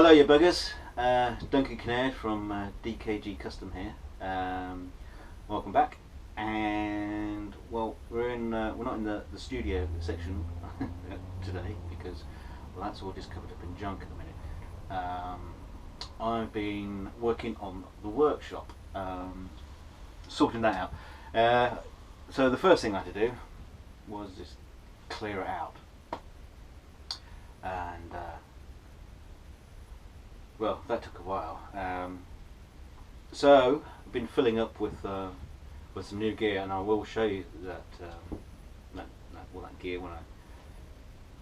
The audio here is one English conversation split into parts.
Hello you buggers, Duncan Kinnaird from DKG Custom here. Welcome back, and well, we're not in the studio section today because well, that's all just covered up in junk at the minute. I've been working on the workshop, sorting that out. So the first thing I had to do was just clear it out, and well, that took a while. So I've been filling up with some new gear, and I will show you that gear when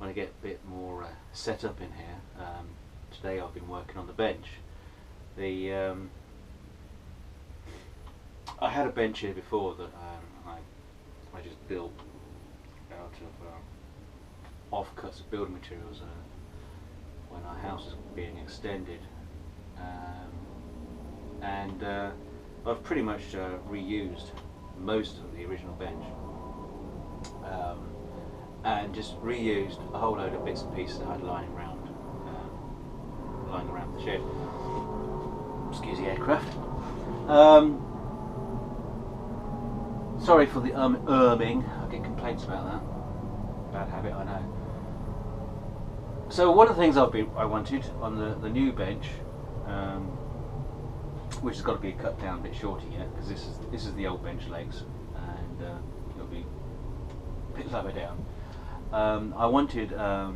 I get a bit more set up in here. Today I've been working on the bench. I had a bench here before that I just built out of offcuts of building materials when our house was being extended, and I've pretty much reused most of the original bench, and just reused a whole load of bits and pieces that I had lying around the shed. Excuse the aircraft. Sorry for the erming. I get complaints about that. Bad habit, I know. So one of the things I wanted on the new bench, which has got to be cut down a bit shorter yet, because this is the old bench legs, and it'll be a bit lower down. I wanted a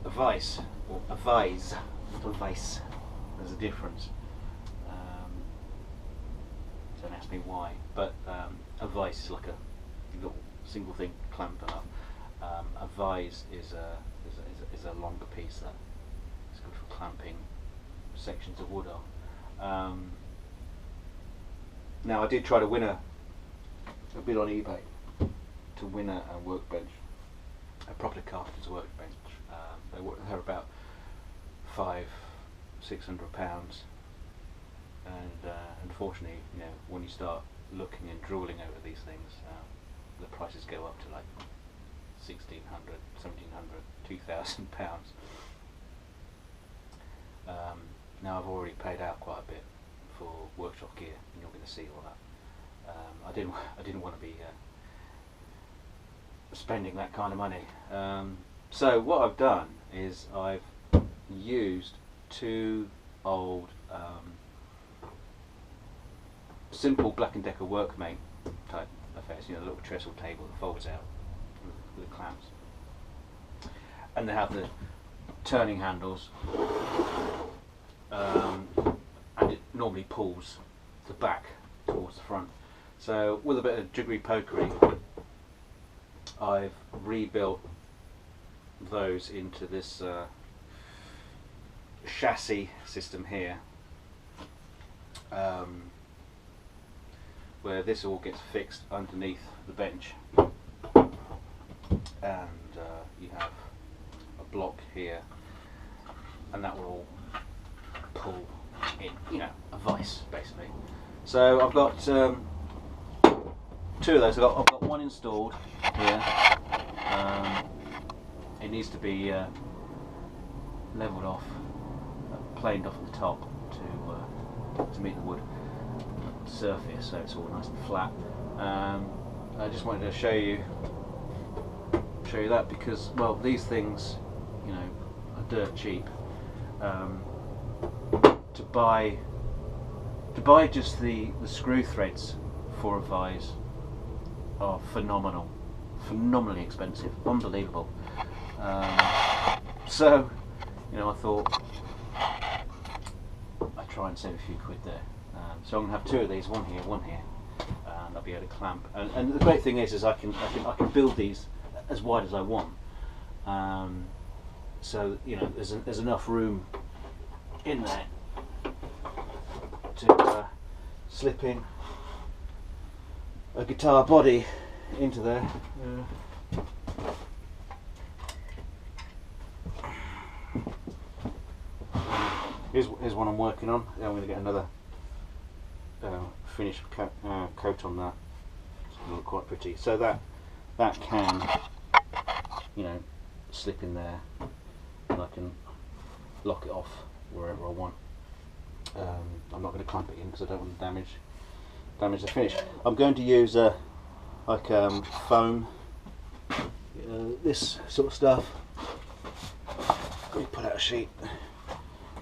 vise, or a vise, not a vice. There's a difference. Don't ask me why, but a vise is like a little single thing clamped up. A vise is a longer piece that is good for clamping sections of wood on. Now I did try to win a bid on eBay to win a workbench, a proper carpenter's workbench. They're about £500–600, and unfortunately, you know, when you start looking and drooling over these things, the prices go up to like £1,600, £1,700, £2,000. Now I've already paid out quite a bit for workshop gear, and you're going to see all that. I didn't want to be spending that kind of money. So what I've done is I've used two old simple Black & Decker workbench type affairs, you know, the little trestle table that folds out with the clamps, and they have the turning handles, and it normally pulls the back towards the front. So with a bit of jiggery pokery, I've rebuilt those into this chassis system here, where this all gets fixed underneath the bench, and you have a block here, and that will all pull in, you know, a vise basically. So I've got two of those. I've got one installed here. It needs to be levelled off, planed off at the top to meet the wood surface, so it's all nice and flat. I just wanted to show you that because, well, these things, you know, are dirt cheap. To buy just the screw threads for a vise are phenomenally expensive, unbelievable. So, you know, I thought I'd try and save a few quid there. So I'm going to have two of these, one here, and I'll be able to clamp. And the great thing is I can build these as wide as I want. So, you know, there's enough room in there to slip in a guitar body into there. Here's one I'm working on. I'm going to get another finished coat on that. It's going to look quite pretty. So that can, you know, slip in there, and I can lock it off wherever I want. I'm not going to clamp it in because I don't want to damage the finish. I'm going to use foam, this sort of stuff. Let me pull out a sheet.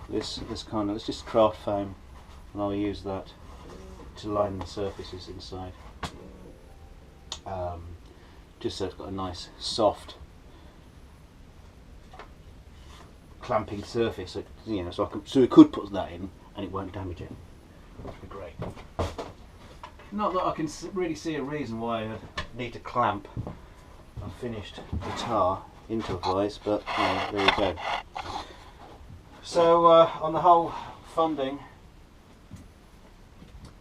This kind of, it's just craft foam, and I'll use that to line the surfaces inside. Just so it's got a nice soft clamping surface, so, you know, so we could put that in and it won't damage it. That'd be great. Not that I can really see a reason why I need to clamp a finished guitar into a vise, but you know, there you go. So on the whole funding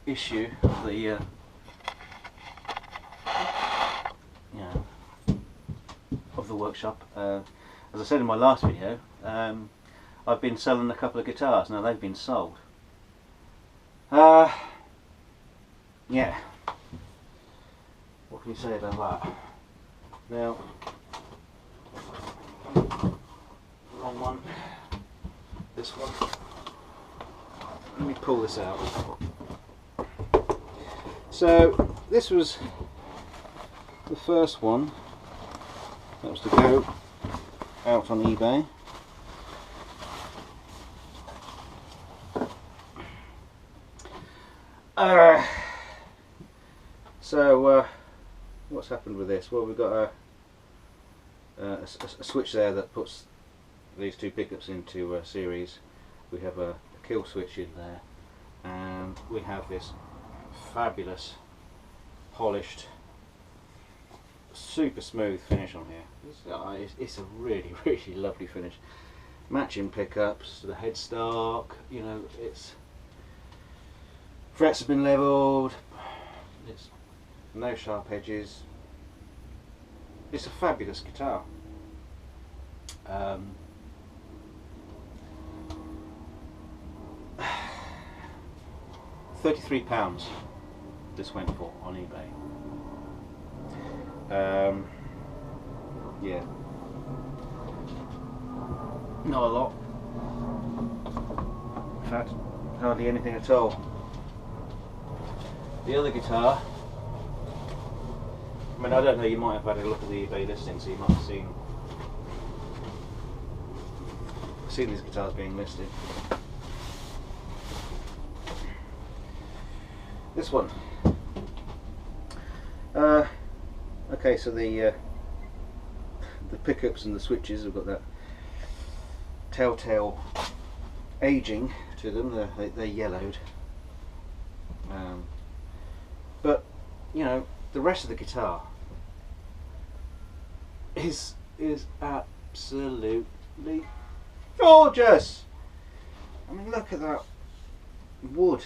issue of the you know, of the workshop, as I said in my last video, I've been selling a couple of guitars. Now they've been sold. Yeah, what can you say about that? Now, wrong one, this one. Let me pull this out. So this was the first one that was to go out on eBay. So what's happened with this? Well, we've got a switch there that puts these two pickups into series. We have a kill switch in there, and we have this fabulous polished, super smooth finish on here. It's a really, really lovely finish. Matching pickups, the headstock, you know, it's frets have been levelled, it's no sharp edges. It's a fabulous guitar. £33 this went for on eBay. Yeah, not a lot. In fact, hardly anything at all. The other guitar, I mean, I don't know, you might have had a look at the eBay listing, so you might have seen these guitars being listed. This one. Okay, so the pickups and the switches have got that telltale aging to them. They're yellowed. But you know, the rest of the guitar is absolutely gorgeous. I mean, look at that wood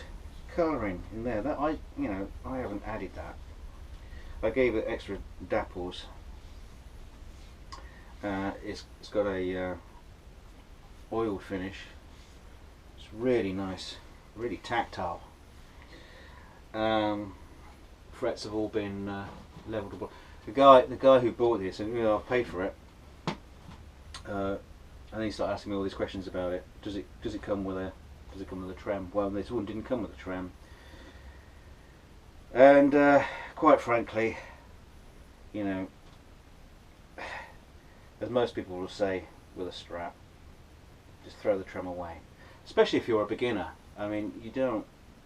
colouring in there. That I haven't added that. I gave it extra dapples. It's got a oiled finish. It's really nice, really tactile. Frets have all been levelled. The guy who bought this, and you know, I paid for it, and he started asking me all these questions about it. Does it come with a trem? Well, this one didn't come with a trem, and quite frankly, you know, as most people will say with a Strat, just throw the trem away. Especially if you're a beginner. I mean, you don't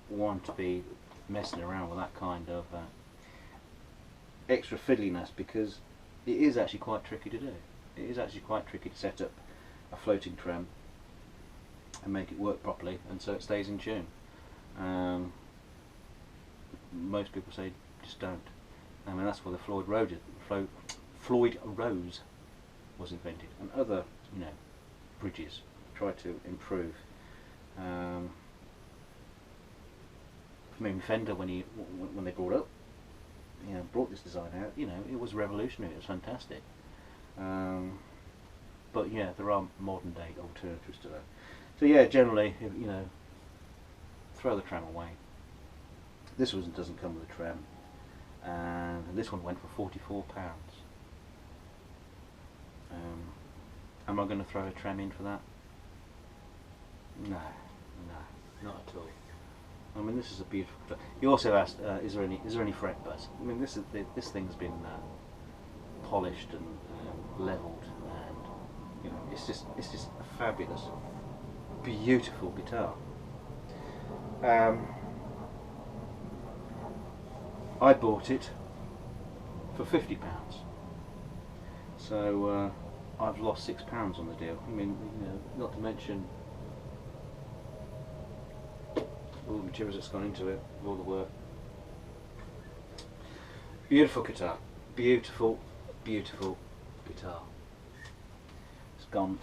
want to be messing around with that kind of extra fiddliness, because it is actually quite tricky to do. It is actually quite tricky to set up a floating trem and make it work properly, and so it stays in tune. Most people say just don't. I mean, that's why the Floyd Rose was invented, and other, you know, bridges try to improve. I mean, Fender, when they brought this design out, you know, it was revolutionary. It was fantastic. But yeah, there are modern day alternatives to that. So yeah, generally, you know, throw the trem away. This one doesn't come with a trem, and this one went for £44. Am I going to throw a trem in for that? No, no, not at all. I mean, this is a beautiful guitar. You also asked, is there any fret buzz? I mean, this thing's been polished and levelled, and you know, it's just a fabulous, beautiful guitar. I bought it for £50, so I've lost £6 on the deal. I mean, you know, not to mention all the materials that's gone into it, all the work. Beautiful guitar, beautiful, beautiful guitar. It's gone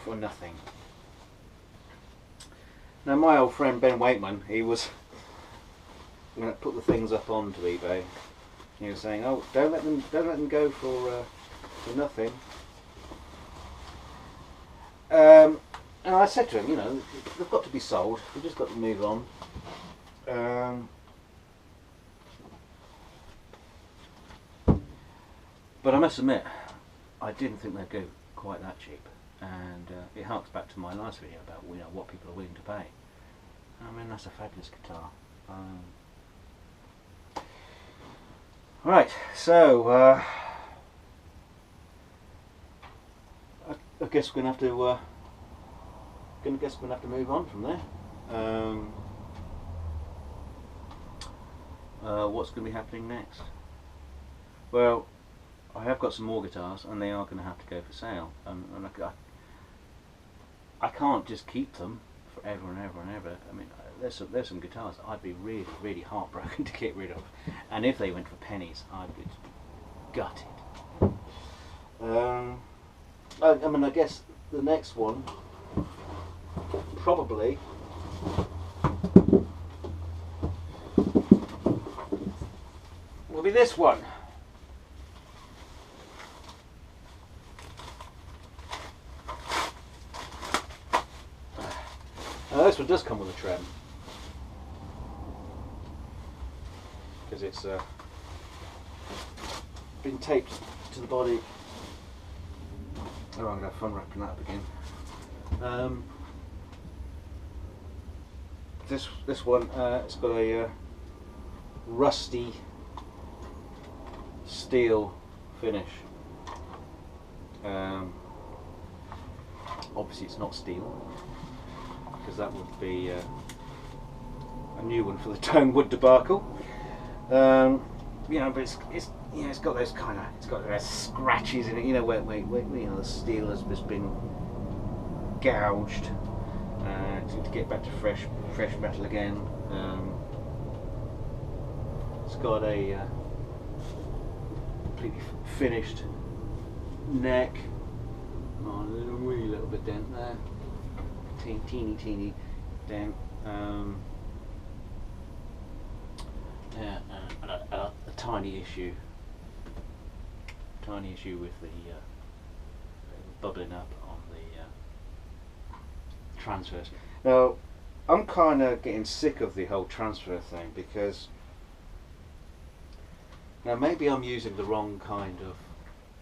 for nothing. Now, my old friend Ben Wakeman, he was going to put the things up onto eBay. He was saying, "Oh, don't let them go for nothing." And I said to him, you know, they've got to be sold. We've just got to move on. But I must admit, I didn't think they'd go quite that cheap, and it harks back to my last video about, you know, what people are willing to pay. I mean, that's a fabulous guitar. Right, so I guess we're gonna have to. Guess we're going to have to move on from there. What's going to be happening next? Well, I have got some more guitars, and they are going to have to go for sale. And I can't just keep them forever and ever and ever. I mean, there's some guitars that I'd be really, really heartbroken to get rid of, and if they went for pennies, I'd be gutted. I mean, I guess the next one probably will be this one. Now, this one does come with a trem, because it's been taped to the body. Oh, I'm going to have fun wrapping that up again. This one, it's got a rusty steel finish. Obviously it's not steel, because that would be a new one for the tone wood debacle. You know, but it's you know, it's got those scratches in it. You know, where you know, the steel has just been gouged to get back to fresh metal again. It's got a completely finished neck. Oh, a really little bit dent there. Teeny dent. Yeah, a tiny issue with the bubbling up on the transfers. Now, I'm kind of getting sick of the whole transfer thing, because now maybe I'm using the wrong kind of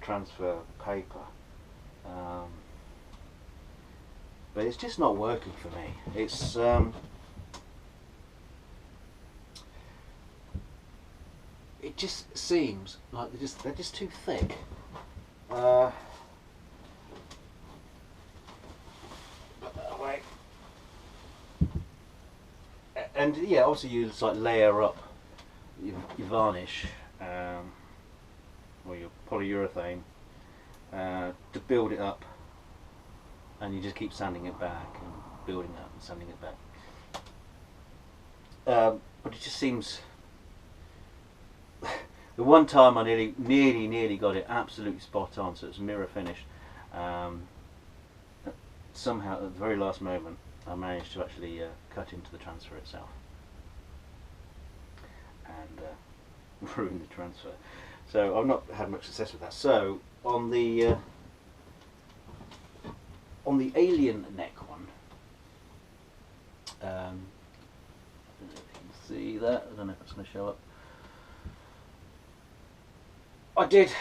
transfer paper, but it's just not working for me. It's it just seems like they're just too thick. Wait. And yeah, obviously you just like layer up your varnish or your polyurethane to build it up, and you just keep sanding it back and building up and sanding it back. But it just seems. The one time I nearly got it absolutely spot on, so it's mirror finish. Somehow at the very last moment I managed to actually cut into the transfer itself and ruin the transfer. So I've not had much success with that. So on the alien neck one, I don't know if you can see that. I don't know if it's going to show up. I did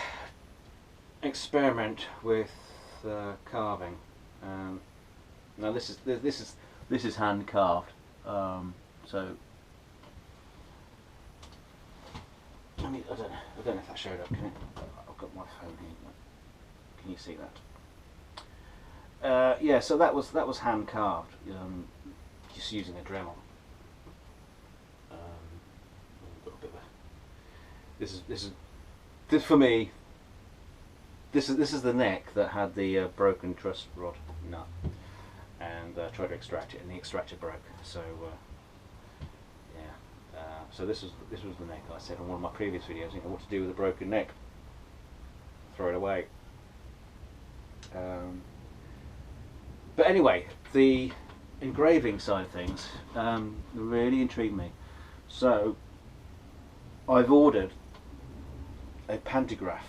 experiment with carving. Now this is hand carved. So I mean, I don't know if that showed up. Can it? I've got my phone here. Can you see that? Yeah. So that was hand carved, just using a Dremel. Got a bit of this for me. This is the neck that had the broken truss rod nut, and tried to extract it, and the extractor broke. So yeah, so this was the neck. I said on one of my previous videos, you know, what to do with a broken neck? Throw it away. But anyway, the engraving side of things really intrigued me. So I've ordered a pantograph.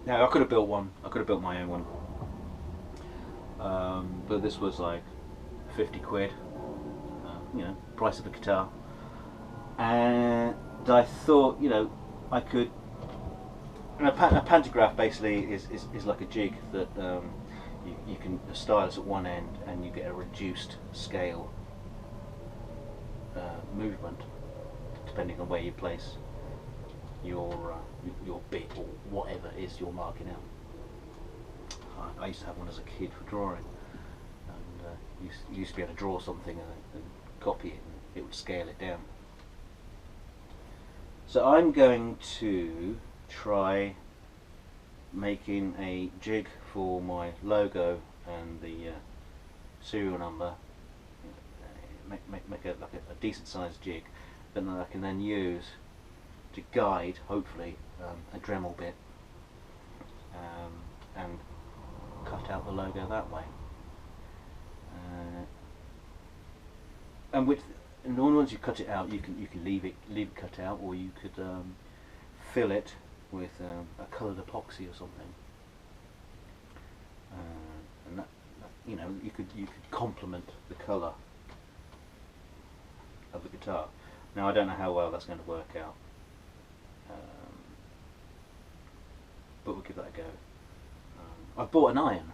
Now I could have built one. I could have built my own one, but this was like 50 quid. You know, price of a guitar. And I thought, you know, I could. And a pantograph basically is like a jig that you can stylus at one end, and you get a reduced scale movement depending on where you place your bit or whatever it is you're marking out. I used to have one as a kid for drawing, and you used to be able to draw something and copy it, and it would scale it down. So I'm going to try making a jig for my logo and the serial number. Make like a decent sized jig that I can then use to guide, hopefully, a Dremel bit, and cut out the logo that way. And once you cut it out, you can leave it cut out, or you could fill it with a coloured epoxy or something, and that, you know, you could complement the colour of the guitar. Now I don't know how well that's going to work out, but we'll give that a go. I bought an iron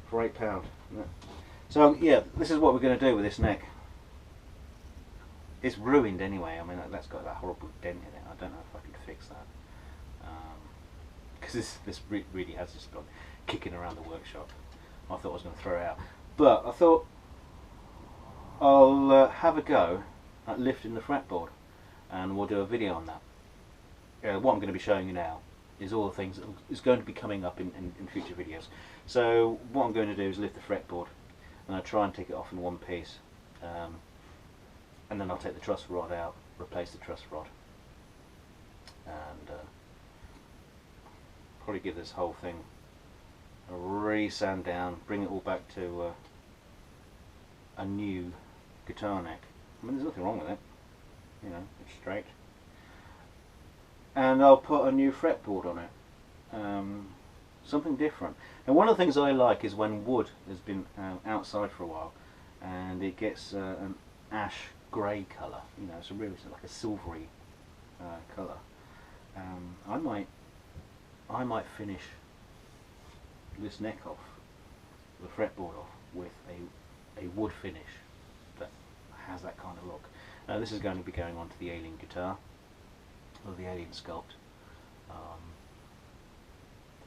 for £8. So yeah, this is what we're going to do with this neck. It's ruined anyway. I mean, that's got that horrible dent in it. I don't know if I can fix that, because this really has just gone kicking around the workshop. I thought I was going to throw it out, but I thought I'll have a go at lifting the fretboard, and we'll do a video on that. What I'm going to be showing you now is all the things that is going to be coming up in future videos. So what I'm going to do is lift the fretboard, and I'll try and take it off in one piece, and then I'll take the truss rod out, replace the truss rod, and probably give this whole thing a re-sand down, bring it all back to a new guitar neck. I mean, there's nothing wrong with it, you know, it's straight. And I'll put a new fretboard on it, something different. And one of the things I like is when wood has been outside for a while, and it gets an ash grey colour. You know, it's a really like a silvery colour. I might finish this neck off, the fretboard off, with a wood finish that has that kind of look. This is going to be going onto the Alien guitar, or the Alien sculpt.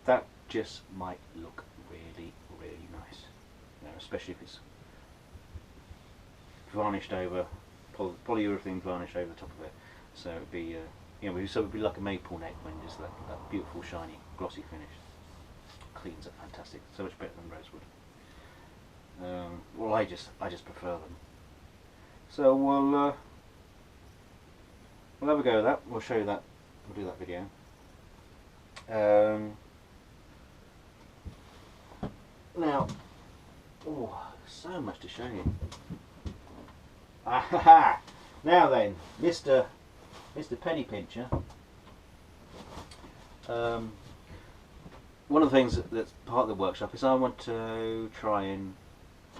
That just might look really, really nice, you know, especially if it's varnished over, polyurethane varnished over the top of it. So it'd be, you know, so it'd be like a maple neck when just that beautiful, shiny, glossy finish. Cleans up fantastic, so much better than rosewood. Well, I just prefer them. So we'll have a go at that. We'll show you that. We'll do that video. Now, oh, so much to show you. Ah, now then, Mr. Penny Pincher. One of the things that's part of the workshop is I want to try and,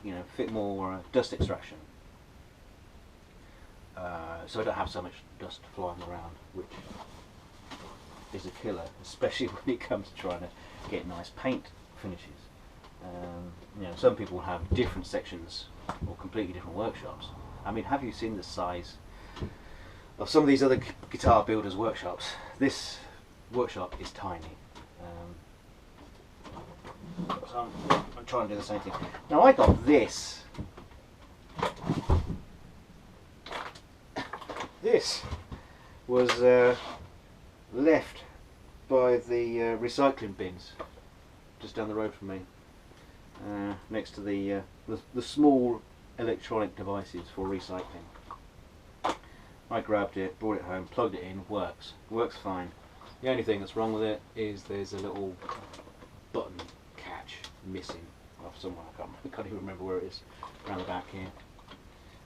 you know, fit more dust extraction, so I don't have so much dust flying around, which is a killer, especially when it comes to trying to get nice paint finishes. You know, some people have different sections or completely different workshops. I mean, have you seen the size of some of these other guitar builders' workshops? This workshop is tiny. So I'm trying to do the same thing. Now I got this. This was left by the recycling bins just down the road from me, next to the small electronic devices for recycling. I grabbed it, brought it home, plugged it in, works fine. The only thing that's wrong with it is there's a little button catch missing off somewhere. I can't even remember where it is, around the back here.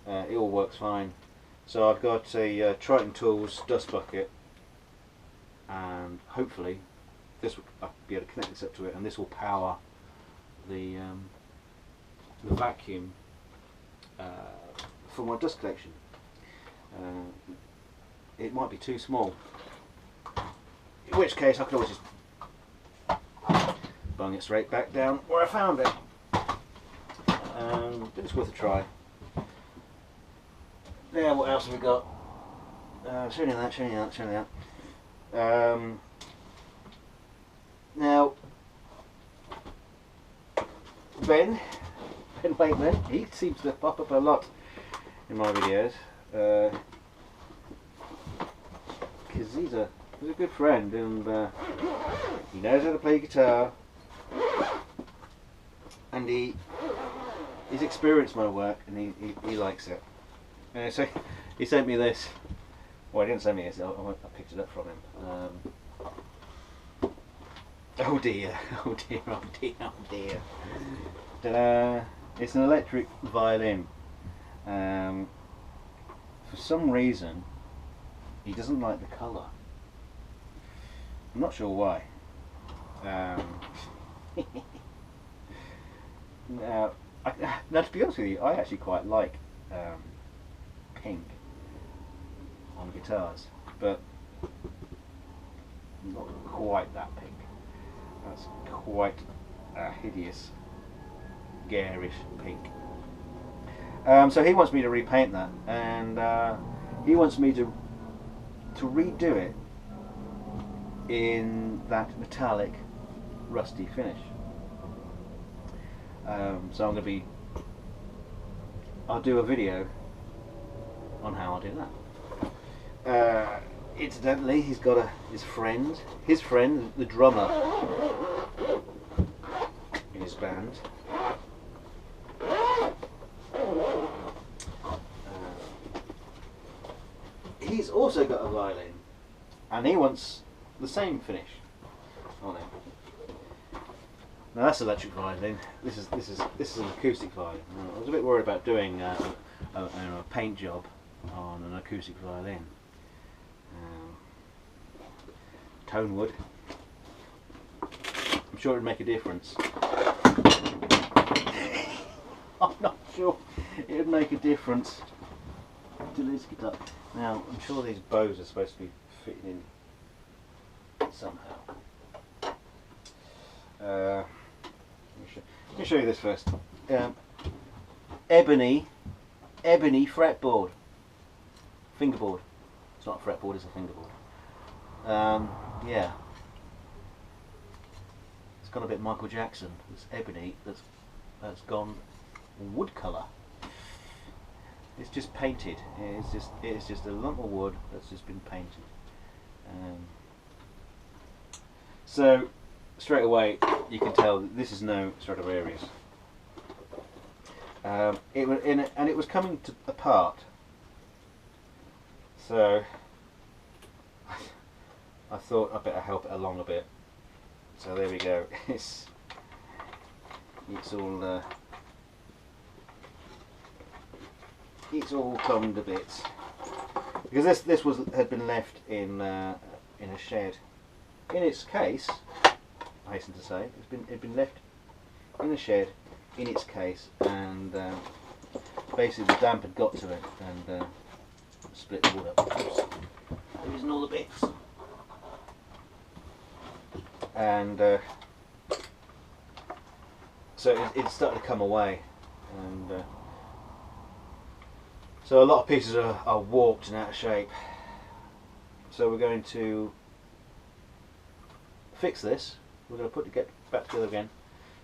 It all works fine. So I've got a Triton Tools dust bucket, and hopefully I'll be able to connect this up to it, and this will power the vacuum for my dust collection. It might be too small, in which case I could always just bung it straight back down where I found it. But it's worth a try. Now what else have we got? Showing you that. Now Ben Wakeman, he seems to pop up a lot in my videos, because he's a good friend, and he knows how to play guitar, and he's experienced my work, and he likes it. So he sent me this. Well, he didn't send me this. I picked it up from him. Oh dear! Oh dear! Oh dear! Oh dear! Ta-da! It's an electric violin. For some reason, he doesn't like the colour. I'm not sure why. Now, to be honest with you, I actually quite like pink on guitars, but not quite that pink. That's quite a hideous, garish pink. So he wants me to repaint that, and he wants me to redo it in that metallic, rusty finish. So I'll do a video on how I do that. Incidentally, he's got his friend, the drummer in his band. He's also got a violin, and he wants the same finish on it. Now that's electric violin. This is an acoustic violin. I was a bit worried about doing a paint job on an acoustic violin. Tone wood. I'm sure it'd make a difference. I'm not sure it'd make a difference to this guitar. Now I'm sure these bows are supposed to be fitting in somehow. Let me show you this first. Ebony fretboard, fingerboard. It's not a fretboard, it's a fingerboard. Yeah, it's gone a bit Michael Jackson. It's ebony that's gone wood colour. It's just painted. It's just a lump of wood that's just been painted. So straight away you can tell that this is no Stradivarius. It was coming apart. So I thought I'd better help it along a bit. So there we go. It's all come to bits, because this had been left in a shed. In its case, I hasten to say, it'd been left in a shed in its case, and basically the damp had got to it and split the wood up. Oops. Losing all the bits. and so it's starting to come away, and so a lot of pieces are warped and out of shape. So we're going to fix this. We're going to get back together again.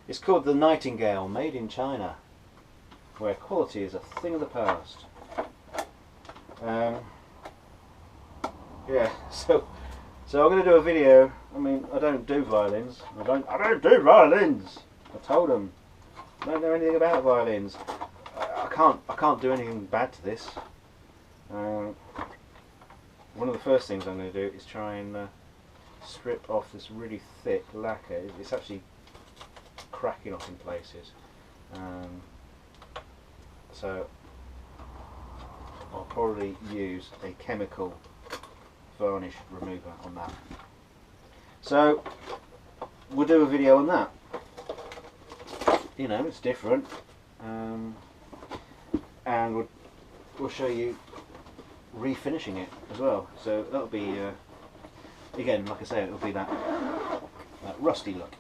It's called the Nightingale, made in China, where quality is a thing of the past. Yeah, so I'm going to do a video. I mean, I don't do violins. I don't do violins. I told them I don't know anything about violins. I can't do anything bad to this. One of the first things I'm going to do is try and strip off this really thick lacquer. It's actually cracking off in places. So I'll probably use a chemical varnish remover on that. So we'll do a video on that. You know, it's different, and we'll show you refinishing it as well. So that'll be again, like I say, it'll be that rusty look.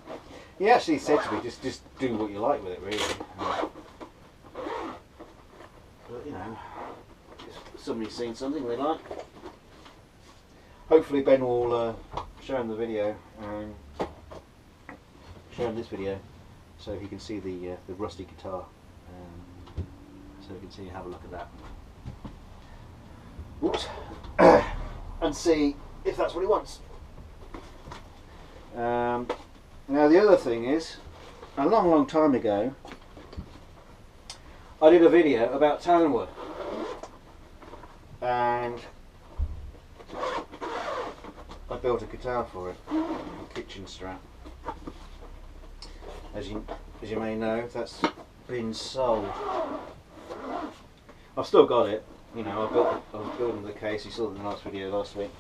He actually said to me, just do what you like with it, really. But you know, if somebody's seen something they like, hopefully Ben will show him the video, show him this video, so he can see the rusty guitar, so he can see, have a look at that. Whoops. And see if that's what he wants. Now the other thing is, a long time ago I did a video about tonewood, and I built a guitar for it, a kitchen strat. As you may know, that's been sold. I've still got it. You know, I was building the case. You saw it in the last video last week,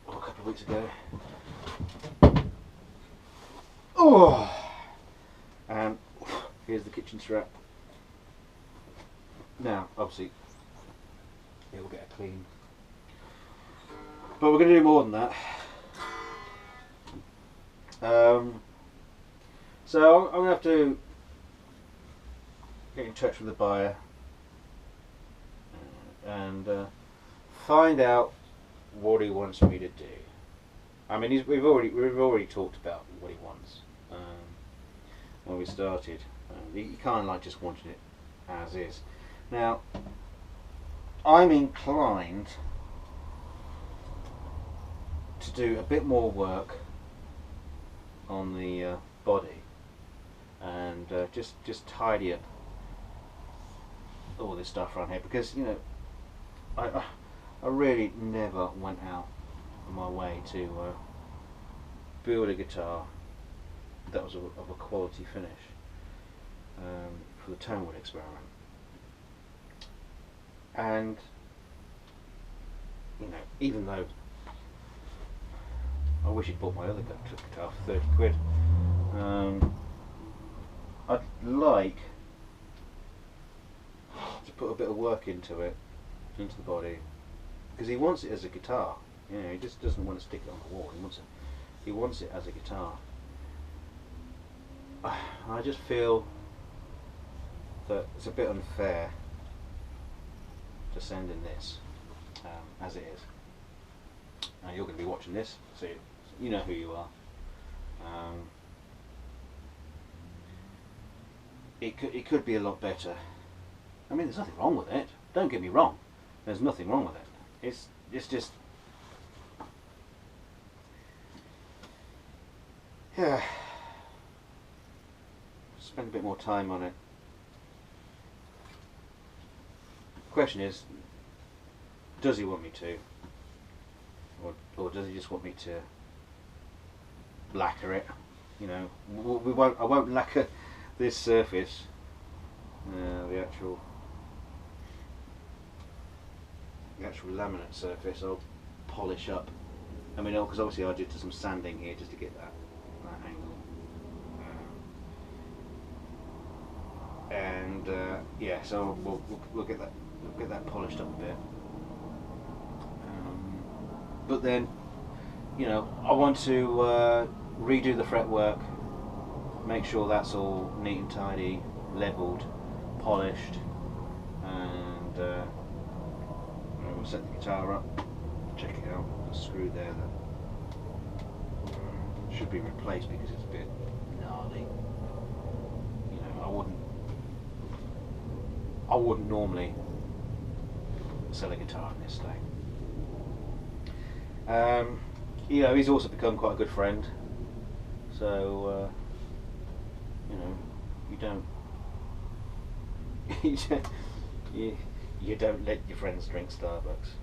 or a couple of weeks ago. Oh, and here's the kitchen strap. Now, obviously, it will get a clean, but we're going to do more than that. So I'm going to have to get in touch with the buyer and find out what he wants me to do. I mean, we've already talked about what he wants when we started. He kind of like just wanted it as is. Now, I'm inclined to do a bit more work on the body and just tidy up all this stuff around here, because you know I really never went out of my way to build a guitar that was of a quality finish for the tonewood experiment. And you know, even though I wish he'd bought my other guitar for 30 quid, I'd like to put a bit of work into it, into the body, because he wants it as a guitar. You know, he just doesn't want to stick it on the wall. He wants it as a guitar. I just feel that it's a bit unfair to send in this as it is. Now you're going to be watching this, so you know who you are. It could be a lot better. I mean, there's nothing wrong with it. Don't get me wrong. There's nothing wrong with it. It's just, yeah. Spend a bit more time on it. The question is, does he want me to, or does he just want me to lacquer it? You know, I won't lacquer this surface, the actual laminate surface. I'll polish up. I mean, because obviously I did some sanding here just to get that angle. And yeah, so we'll get that polished up a bit. But then you know, I want to redo the fretwork, make sure that's all neat and tidy, levelled, polished, and we'll set the guitar up, check it out, the screw there that should be replaced because it's a bit gnarly. You know, I wouldn't normally sell a guitar in this state. You know, he's also become quite a good friend, so you know, you don't let your friends drink Starbucks.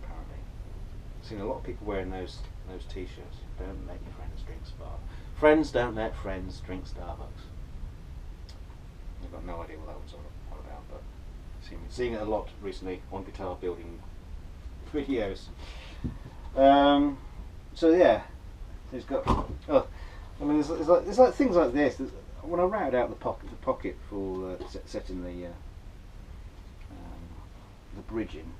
Apparently, I've seen a lot of people wearing those T-shirts. Don't let your friends drink Starbucks. Friends don't let friends drink Starbucks. I've got no idea what that was all about, but seeing it a lot recently on guitar building videos. So yeah, it's got. Oh, I mean, there's like things like this. When I routed out the pocket for setting the bridge in,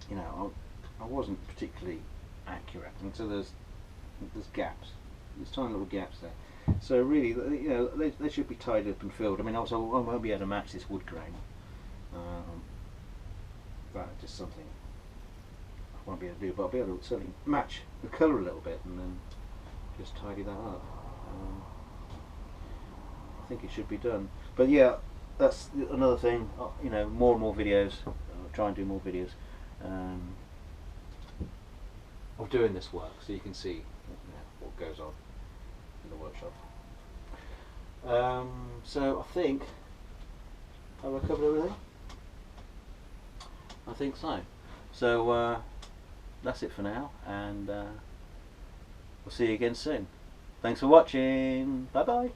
you know, I wasn't particularly accurate, and so there's gaps. There's tiny little gaps there. So really, you know, they should be tied up and filled. I mean, also I won't be able to match this wood grain. That's just something I won't be able to do, but I'll be able to certainly match the colour a little bit and then just tidy that up. I think it should be done. But yeah, that's another thing. You know, more and more videos. I'll try and do more videos of doing this work, so you can see, you know, what goes on in the workshop. So I think have I covered everything? I think so. So that's it for now, and we'll see you again soon. Thanks for watching. Bye bye.